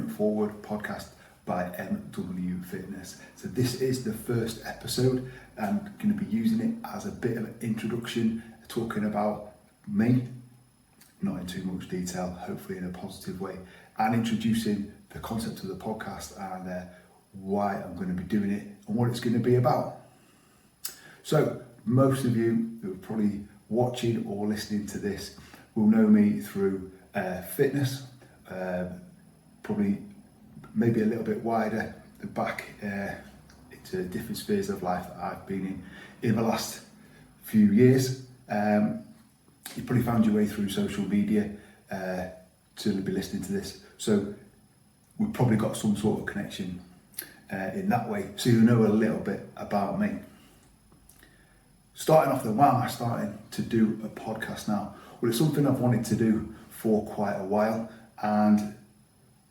Movement Forward podcast by MW Fitness. So this is the first episode. I'm going to be using it as a bit of an introduction, talking about me, not in too much detail, hopefully in a positive way, and introducing the concept of the podcast and why I'm going to be doing it and what it's going to be about. So most of you who are probably watching or listening to this will know me through fitness, probably maybe a little bit wider back into different spheres of life that I've been in the last few years. You probably found your way through social media to be listening to this, so we've probably got some sort of connection in that way, so you know a little bit about me. Starting off then, why am I starting to do a podcast now? Well, it's something I've wanted to do for quite a while, and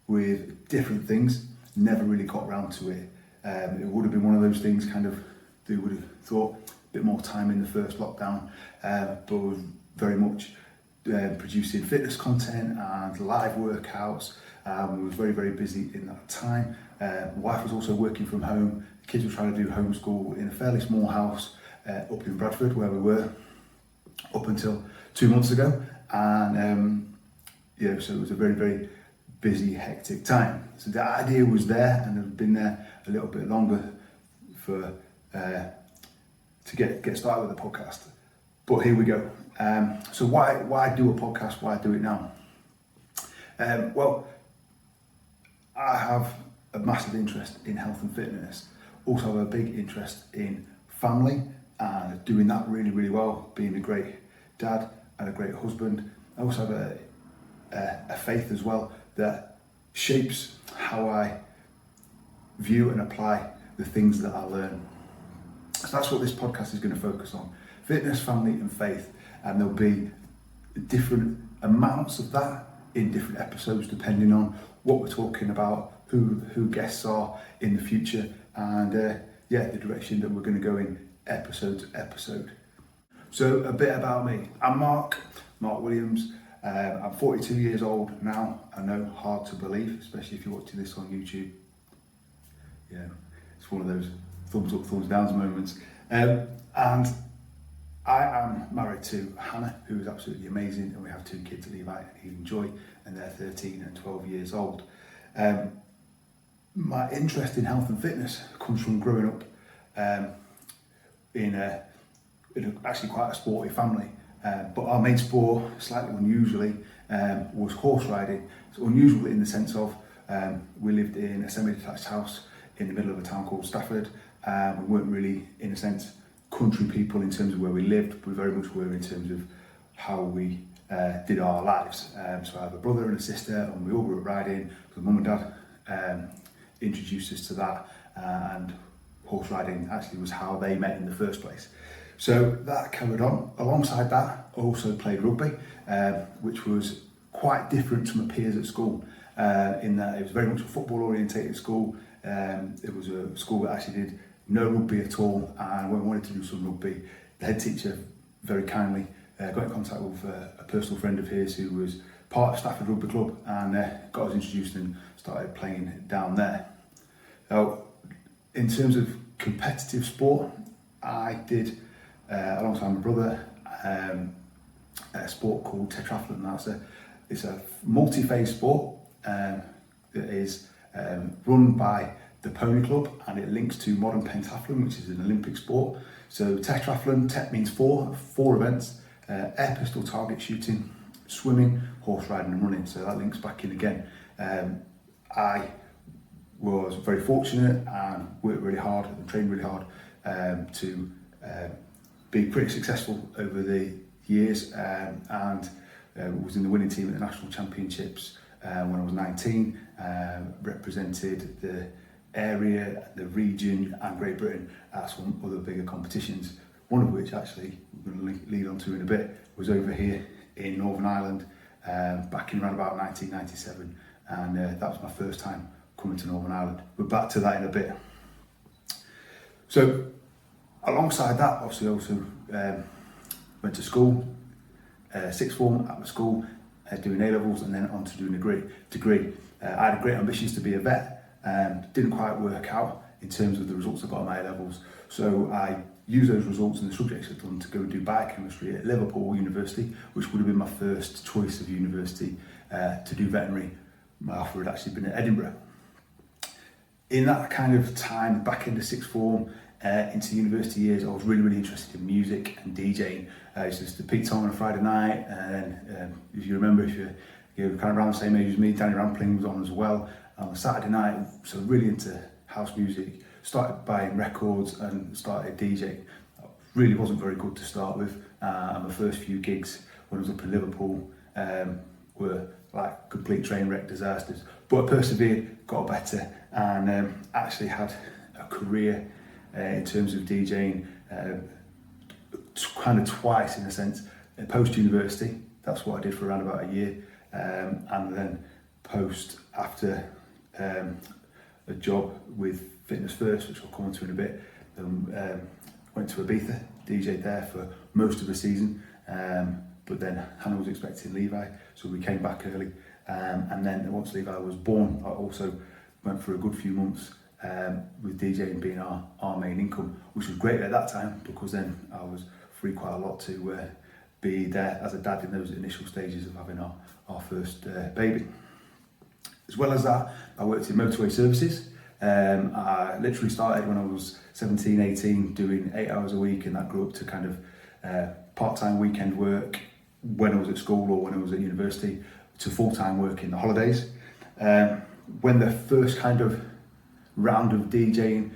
with different things, never really got round to it. It would have been one of those things they would have thought a bit more time in the first lockdown, but was very much producing fitness content and live workouts. We was very, very busy in that time. My wife was also working from home. The kids were trying to do homeschool in a fairly small house up in Bradford, where we were up until 2 months ago. And so it was a very, very busy, hectic time. So the idea was there, and I've been there a little bit longer for to get started with the podcast. But here we go. So why do a podcast? Why do it now? Well, I have a massive interest in health and fitness. Also have a big interest in family and doing that really, really well, being a great dad and a great husband. I also have a faith as well that shapes how I view and apply the things that I learn. So that's what this podcast is going to focus on: fitness, family and faith. And there'll be different amounts of that in different episodes depending on what we're talking about, who guests are in the future, and the direction that we're going to go in episode to episode. So a bit about me. I'm Mark Williams. I'm 42 years old now. I know, hard to believe, especially if you're watching this on YouTube. It's one of those thumbs up, thumbs down moments. And I am married to Hannah, who is absolutely amazing, and we have 2 kids, Levi and Joy, and they're 13 and 12 years old. My interest in health and fitness comes from growing up in actually quite a sporty family. But our main sport, slightly unusually, was horse riding. It's unusual in the sense of we lived in a semi-detached house in the middle of a town called Stafford. We weren't really, in a sense, country people in terms of where we lived. We very much were in terms of how we did our lives. So I have a brother and a sister, and we all grew up riding. So mum and dad introduced us to that, and horse riding actually was how they met in the first place. So that carried on. Alongside that, I also played rugby, which was quite different to my peers at school, in that it was very much a football orientated school. It was a school that actually did no rugby at all, and when we wanted to do some rugby, the head teacher very kindly got in contact with a personal friend of his who was part of Stafford Rugby Club, and got us introduced and started playing down there. Now, in terms of competitive sport, I did, alongside my brother, a sport called tetrathlon. It's a multi-phase sport that is run by the Pony Club, and it links to modern pentathlon, which is an Olympic sport. So tetrathlon, tet means four events: air pistol target shooting, swimming, horse riding and running. So that links back in again. I was very fortunate and worked really hard and trained really hard to be pretty successful over the years, and was in the winning team at the national championships when I was 19, represented the area, the region and Great Britain at some other bigger competitions, one of which actually we're going to lead on to in a bit was over here in Northern Ireland back in around about 1997, and that was my first time coming to Northern Ireland. We're back to that in a bit. So alongside that, obviously I also went to school, sixth form at my school, doing A-levels and then on to doing a degree. I had great ambitions to be a vet, didn't quite work out in terms of the results I got at my A-levels. So I used those results and the subjects I'd done to go and do biochemistry at Liverpool University, which would have been my first choice of university to do veterinary. My offer had actually been at Edinburgh. In that kind of time, back into sixth form, into university years, I was really interested in music and DJing. I used to peak time on a Friday night, and then, if you remember, if you're kind of around the same age as me, Danny Rampling was on as well. On a Saturday night, so really into house music, started buying records and started DJing. Really wasn't very good to start with, and my first few gigs when I was up in Liverpool were like complete train wreck disasters. But I persevered, got better, and actually had a career in terms of DJing kind of twice in a sense. Post-university, that's what I did for around about a year, and then post after a job with Fitness First, which I'll come on to in a bit. Went to Ibiza, DJ'd there for most of the season, but then Hannah was expecting Levi, so we came back early. And then once Levi was born, I also went for a good few months with DJing being our main income, which was great at that time because then I was free quite a lot to be there as a dad in those initial stages of having our first baby. As well as that, I worked in motorway services. I literally started when I was 17, 18, doing 8 hours a week, and that grew up to kind of part-time weekend work when I was at school or when I was at university, to full-time work in the holidays. When the first kind of round of DJing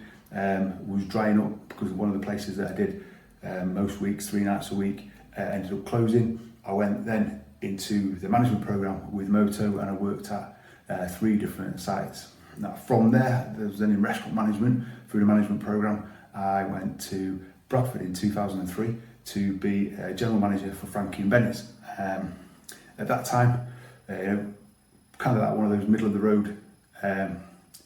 was drying up, because one of the places that I did most weeks, 3 nights a week, ended up closing, I went then into the management program with Moto, and I worked at 3 different sites. Now from there was then in restaurant management. Through the management program, I went to Bradford in 2003 to be a general manager for Frankie and Benny's. At that time, kind of like one of those middle of the road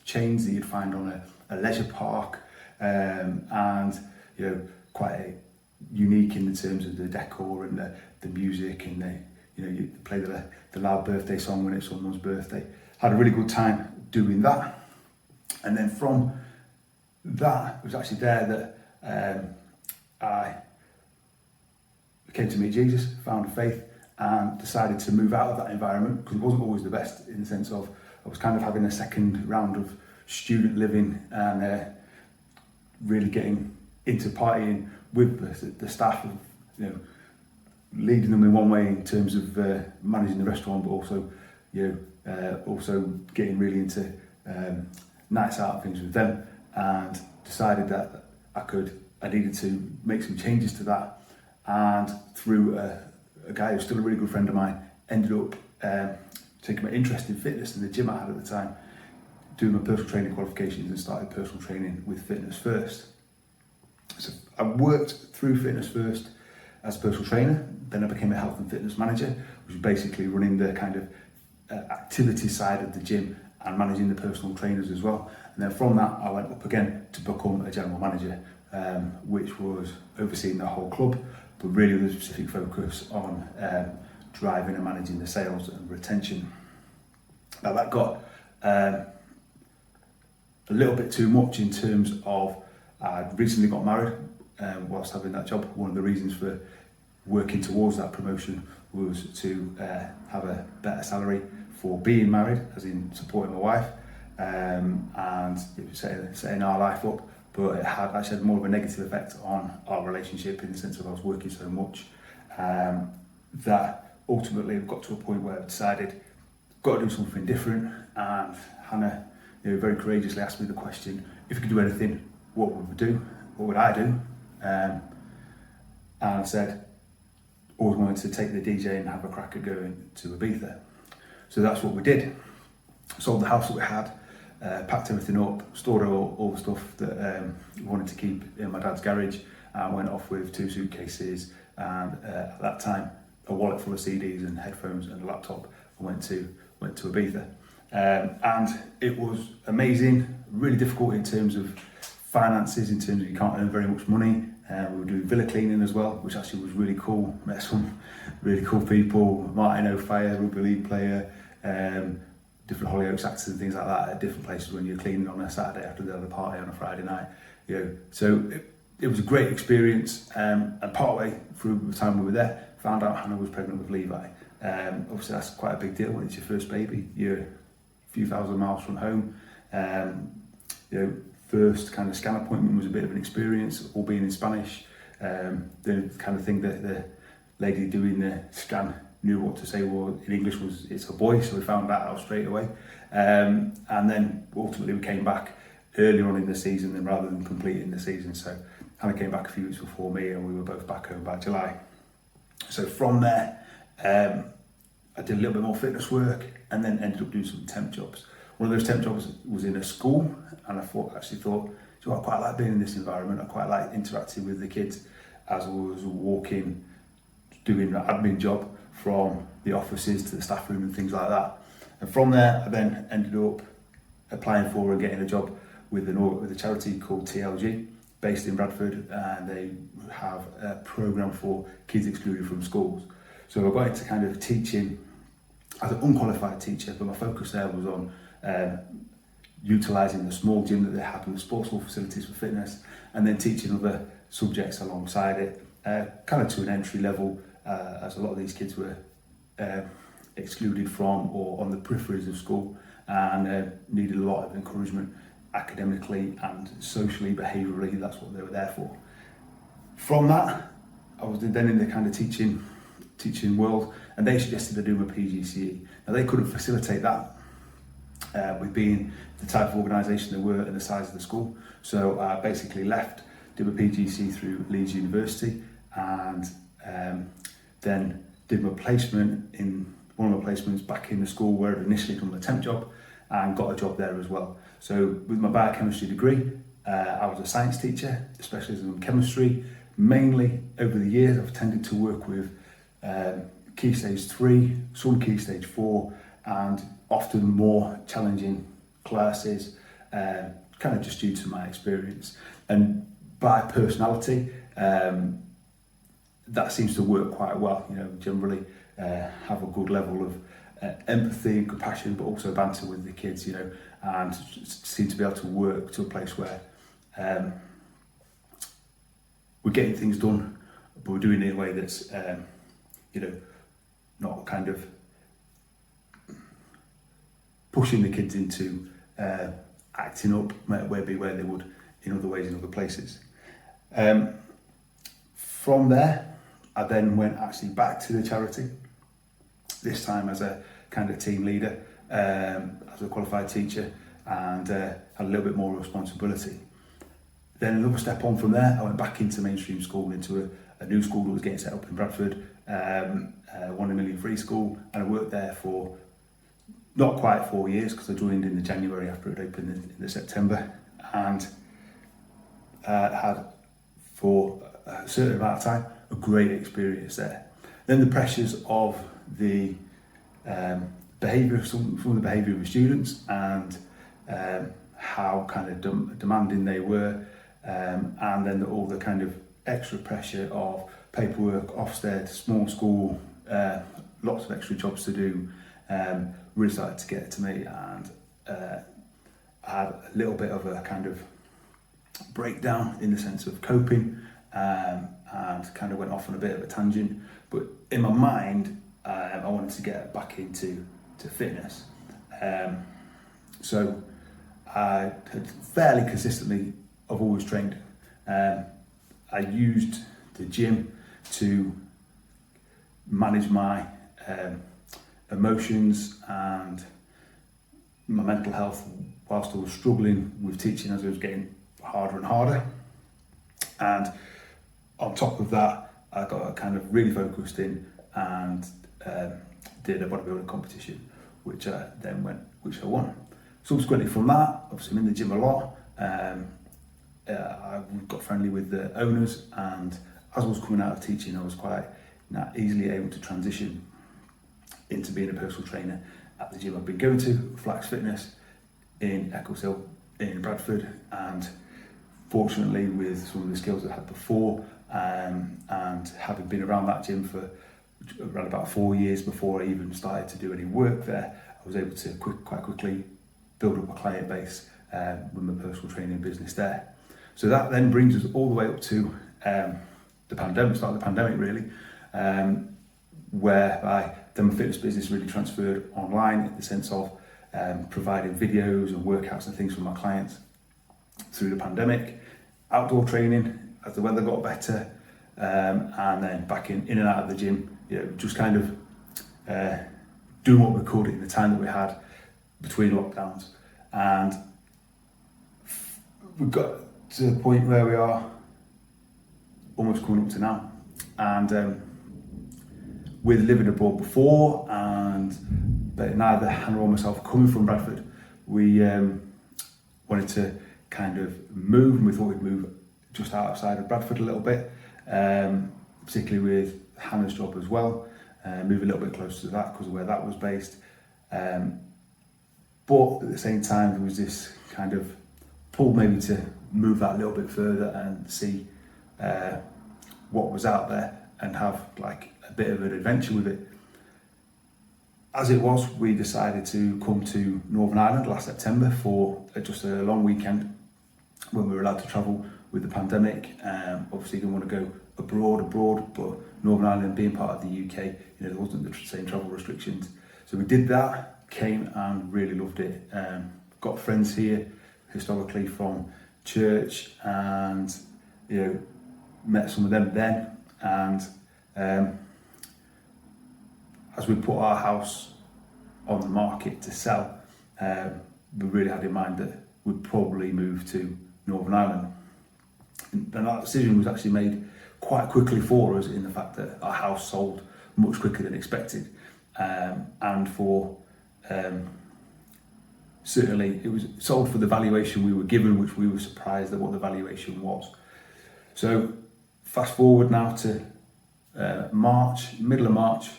chains that you'd find on a leisure park, and quite unique in the terms of the decor and the music, and you play the loud birthday song when it's someone's birthday. Had a really good time doing that, and then from that, it was actually there that I came to meet Jesus, found faith, and decided to move out of that environment because it wasn't always the best, in the sense of I was kind of having a second round of student living and really getting into partying with the staff, leading them in one way in terms of managing the restaurant, but also also getting really into nights out and things with them, and decided that I needed to make some changes to that, and through a guy who's still a really good friend of mine, ended up taking my interest in fitness and the gym I had at the time, doing my personal training qualifications, and started personal training with Fitness First. So I worked through Fitness First as a personal trainer, then I became a health and fitness manager, which was basically running the kind of activity side of the gym and managing the personal trainers as well. And then from that, I went up again to become a general manager, which was overseeing the whole club, but really with a specific focus on driving and managing the sales and retention. Now that got a little bit too much in terms of I'd recently got married whilst having that job. One of the reasons for working towards that promotion was to have a better salary for being married, as in supporting my wife, and it was setting our life up, but it had actually had more of a negative effect on our relationship, in the sense of I was working so much that ultimately it got to a point where I decided got to do something different. And Hannah very courageously asked me the question, if we could do anything, what would we do? What would I do? And I said, always wanted to take the DJ and have a crack at going to Ibiza. So that's what we did. Sold the house that we had, packed everything up, stored all the stuff that we wanted to keep in my dad's garage, and went off with 2 suitcases and at that time a wallet full of CDs and headphones and a laptop. I went to Ibiza, and it was amazing. Really difficult in terms of finances, in terms of you can't earn very much money. We were doing villa cleaning as well, which actually was really cool. Met some really cool people. Martin O'Fire, rugby league player, different Hollyoaks acts and things like that at different places when you're cleaning on a Saturday after they had a party on a Friday night. So it was a great experience, and partway through the time we were there, found out Hannah was pregnant with Levi. Obviously that's quite a big deal when it's your first baby. You're a few thousand miles from home. First kind of scan appointment was a bit of an experience, all being in Spanish. The kind of thing that the lady doing the scan knew what to say in English was it's a boy, so we found that out straight away. And then ultimately we came back earlier on in the season than rather than completing the season. So Hannah came back a few weeks before me, and we were both back home by July. So from there, I did a little bit more fitness work and then ended up doing some temp jobs. One of those temp jobs was in a school, and I thought, I quite like being in this environment. I quite like interacting with the kids as I was walking, doing an admin job from the offices to the staff room and things like that. And from there, I then ended up applying for and getting a job with a charity called TLG, based in Bradford, and they have a programme for kids excluded from schools. So I got into kind of teaching as an unqualified teacher, but my focus there was on utilising the small gym that they have and the sports hall facilities for fitness, and then teaching other subjects alongside it, kind of to an entry level, as a lot of these kids were excluded from or on the peripheries of school, and needed a lot of encouragement academically and socially, behaviourally. That's what they were there for. From that, I was then in the kind of teaching world, and they suggested I do my PGCE. Now they couldn't facilitate that with being the type of organisation they were and the size of the school. So I basically left, did my PGCE through Leeds University, and then did my placement in one of my placements back in the school where I'd initially done my temp job, and got a job there as well. So with my biochemistry degree, I was a science teacher, specialism in chemistry. Mainly over the years, I've tended to work with Key Stage 3, some Key Stage 4, and often more challenging classes, kind of just due to my experience. And by personality, that seems to work quite well. Generally have a good level of empathy and compassion, but also banter with the kids, and seem to be able to work to a place where we're getting things done, but we're doing it in a way that's, not kind of pushing the kids into acting up maybe where they would in other ways in other places. From there, I then went actually back to the charity, this time as a kind of team leader, as a qualified teacher, and had a little bit more responsibility. Then another step on from there, I went back into mainstream school, into a new school that was getting set up in Bradford, 1 in a million free school, and I worked there for not quite 4 years, because I joined in the January after it opened in the September, and had for a certain amount of time a great experience there. Then the pressures of the behaviour, some of the behaviour of the students, and how kind of demanding they were, and then all the kind of extra pressure of paperwork, Ofsted, small school, lots of extra jobs to do, really started to get to me, and I had a little bit of a kind of breakdown in the sense of coping, and kind of went off on a bit of a tangent. But in my mind, I wanted to get back into fitness. So I had fairly consistently, I've always trained. I used the gym to manage my emotions and my mental health whilst I was struggling with teaching as it was getting harder and harder. And on top of that, I got kind of really focused in and did a bodybuilding competition, which I won. Subsequently from that, obviously I'm in the gym a lot. I got friendly with the owners, and as I was coming out of teaching, I was quite easily able to transition into being a personal trainer at the gym I've been going to, Flax Fitness in Eccleshill in Bradford. And fortunately, with some of the skills I had before, and having been around that gym for around about 4 years before I even started to do any work there, I was able to quite quickly build up a client base with my personal training business there. So that then brings us all the way up to the pandemic, start of the pandemic really, whereby then my fitness business really transferred online in the sense of providing videos and workouts and things for my clients through the pandemic, outdoor training as the weather got better, and then back in and out of the gym, just kind of doing what we could in the time that we had between lockdowns. And we've got to the point where we are almost coming up to now. And with living abroad before, but neither Hannah or myself coming from Bradford, we wanted to kind of move, and we thought we'd move just outside of Bradford a little bit, particularly with Hannah's job as well, move a little bit closer to that because of where that was based. But at the same time, there was this kind of pull maybe to move that a little bit further and see what was out there and have like a bit of an adventure with it. As it was, we decided to come to Northern Ireland last September for just a long weekend when we were allowed to travel with the pandemic. Obviously didn't want to go abroad, but Northern Ireland being part of the UK, there wasn't the same travel restrictions. So we did that, came and really loved it. Got friends here historically from church, and met some of them then. And as we put our house on the market to sell, we really had in mind that we'd probably move to Northern Ireland. And that decision was actually made quite quickly for us, in the fact that our house sold much quicker than expected. And for certainly it was sold for the valuation we were given, which we were surprised at what the valuation was. So fast forward now to March, middle of March,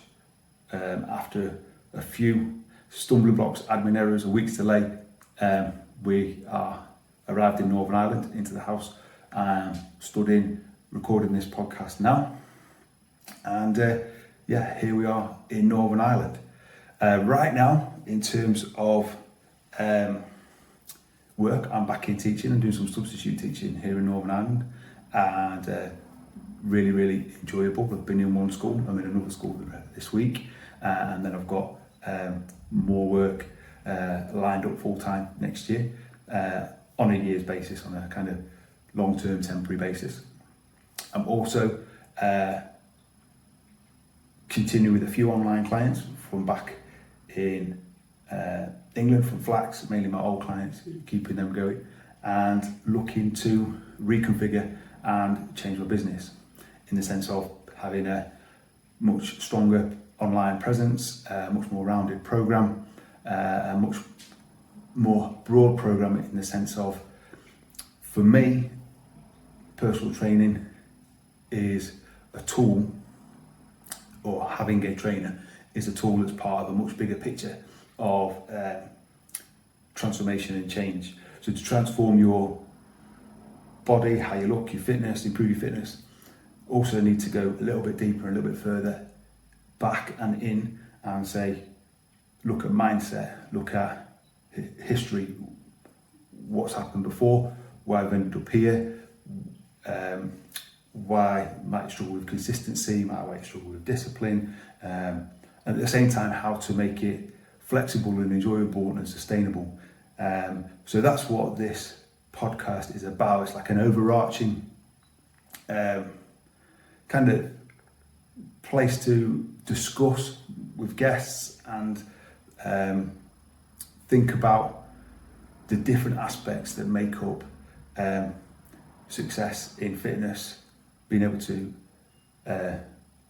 after a few stumbling blocks, admin errors, a week's delay, we are arrived in Northern Ireland, into the house, stood in recording this podcast now. And here we are in Northern Ireland. Right now, in terms of work, I'm back in teaching and doing some substitute teaching here in Northern Ireland, and really, really enjoyable. I've been in one school, I'm in another school this week, and then I've got more work lined up full-time next year on a year's basis, on a kind of long-term temporary basis. I'm also continuing with a few online clients from back in England, from Flax, mainly my old clients, keeping them going, and looking to reconfigure and change my business in the sense of having a much stronger online presence, a much more rounded program, a much more broad program, in the sense of, for me, personal training is a tool, or having a trainer is a tool that's part of a much bigger picture of transformation and change. So to transform your body, how you look, your fitness, improve your fitness, also need to go a little bit deeper, a little bit further back and in, and say, look at mindset, look at history, what's happened before, why I've ended up here, why I might struggle with consistency, why I might struggle with discipline, and at the same time how to make it flexible and enjoyable and sustainable. So that's what this podcast is about. It's like an overarching kind of place to discuss with guests and think about the different aspects that make up success in fitness, being able to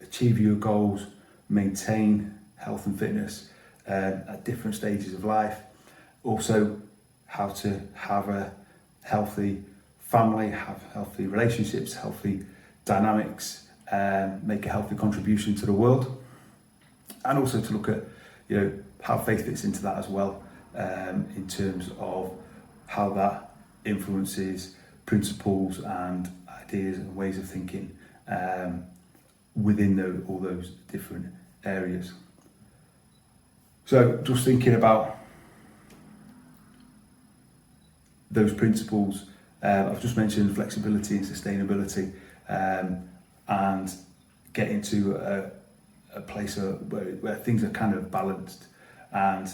achieve your goals, maintain health and fitness at different stages of life. Also, how to have a healthy family, have healthy relationships, healthy dynamics, make a healthy contribution to the world, and also to look at how faith fits into that as well, in terms of how that influences principles and ideas and ways of thinking within all those different areas. So just thinking about those principles, I've just mentioned flexibility and sustainability, and getting to a place where things are kind of balanced. And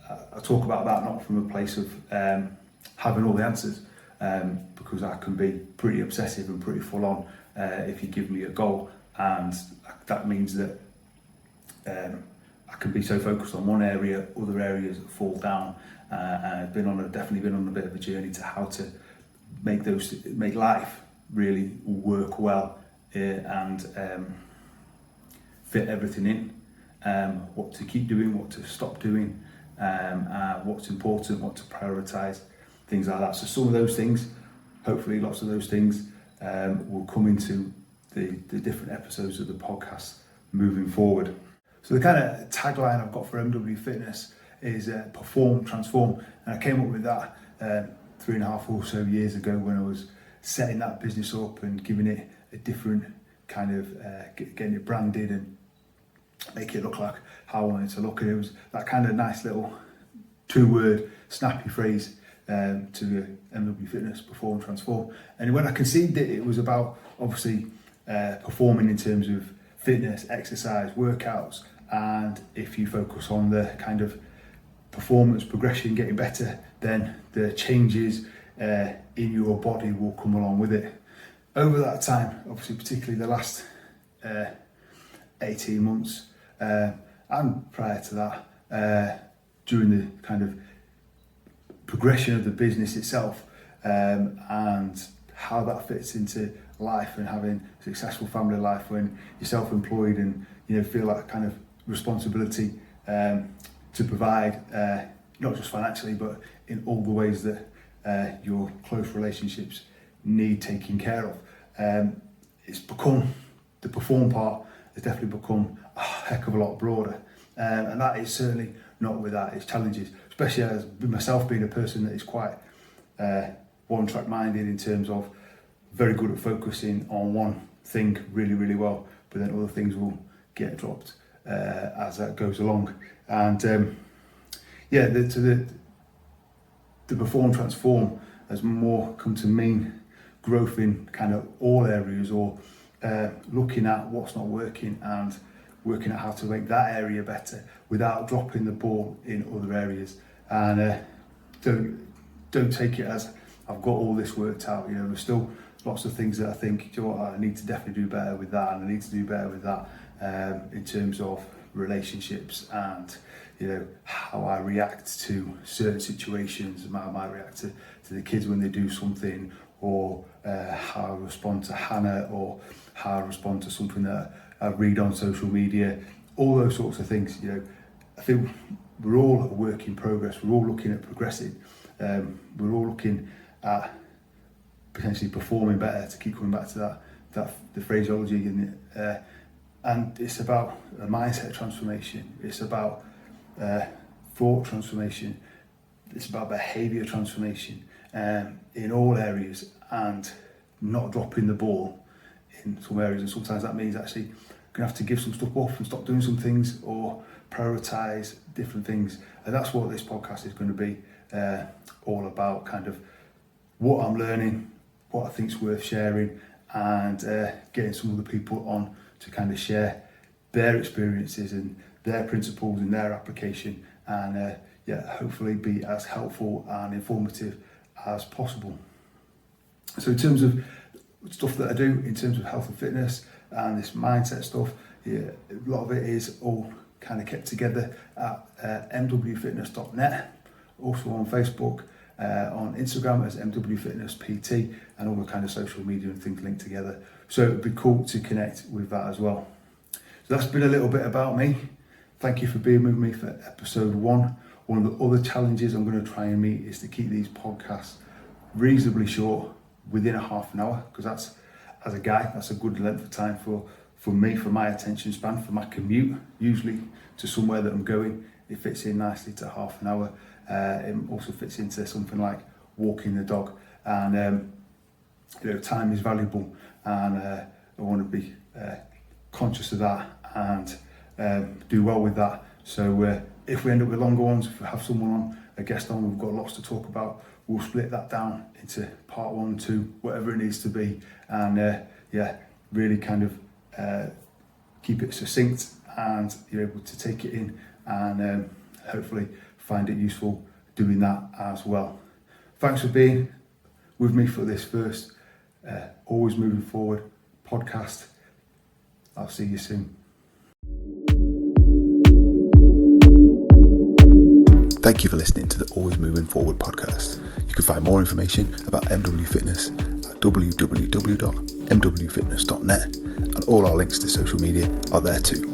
I talk about that not from a place of having all the answers, because I can be pretty obsessive and pretty full on if you give me a goal, and that means that I can be so focused on one area, other areas fall down. And I've definitely been on a bit of a journey to how to make life really work well, and fit everything in, what to keep doing, what to stop doing, what's important, what to prioritise, things like that. So some of those things, hopefully lots of those things, will come into the different episodes of the podcast moving forward. So the kind of tagline I've got for MW Fitness is perform, transform. And I came up with that 3.5 or so years ago when I was setting that business up and giving it a different kind of, getting it branded and make it look like how I wanted it to look. And it was that kind of nice little 2-word snappy phrase to MW Fitness, perform, transform. And when I conceived it, it was about obviously performing in terms of fitness, exercise, workouts, and if you focus on the kind of performance, progression, getting better, then the changes in your body will come along with it. Over that time, obviously particularly the last 18 months, and prior to that, during the kind of progression of the business itself, and how that fits into life and having a successful family life when you're self-employed and feel that kind of responsibility to provide, not just financially but in all the ways that your close relationships need taking care of. It's become, the perform part has definitely become a heck of a lot broader, and that is certainly not without its challenges, especially as myself being a person that is quite one-track minded in terms of very good at focusing on one thing really, really well, but then other things will get dropped as that goes along. And the perform, transform has more come to mean growth in kind of all areas, or looking at what's not working and working out how to make that area better without dropping the ball in other areas. And don't take it as I've got all this worked out. There's still lots of things that I think, I need to definitely do better with that, and I need to do better with that in terms of relationships and how I react to certain situations, how I might react to the kids when they do something, or how I respond to Hannah, or how I respond to something that I read on social media, all those sorts of things. I think we're all a work in progress. We're all looking at progressing. We're all looking at potentially performing better, to keep coming back to the phraseology, and it's about a mindset transformation. It's about thought transformation. It's about behaviour transformation in all areas, and not dropping the ball in some areas. And sometimes that means actually going to have to give some stuff off and stop doing some things, or prioritise different things. And that's what this podcast is going to be all about, kind of what I'm learning, what I think is worth sharing, and getting some other people on to kind of share their experiences and their principles and their application, and hopefully be as helpful and informative as possible. So in terms of stuff that I do in terms of health and fitness and this mindset stuff, a lot of it is all kind of kept together at mwfitness.net, also on Facebook, on Instagram as mwfitnesspt, and all the kind of social media and things linked together. So it'd be cool to connect with that as well. So that's been a little bit about me. Thank you for being with me for episode 1. One of the other challenges I'm going to try and meet is to keep these podcasts reasonably short, within a half an hour, because that's, as a guy, that's a good length of time for me, for my attention span, for my commute, usually to somewhere that I'm going. It fits in nicely to half an hour. It also fits into something like walking the dog, and time is valuable, and I want to be conscious of that and do well with that. So if we end up with longer ones, if we have someone on, a guest on, we've got lots to talk about, we'll split that down into part 1, 2, whatever it needs to be, and really kind of keep it succinct, and you're able to take it in and hopefully find it useful doing that as well. Thanks for being with me for this first Always Moving Forward podcast. I'll see you soon. Thank you for listening to the Always Moving Forward podcast. You can find more information about MW Fitness at www.mwfitness.net, and all our links to social media are there too.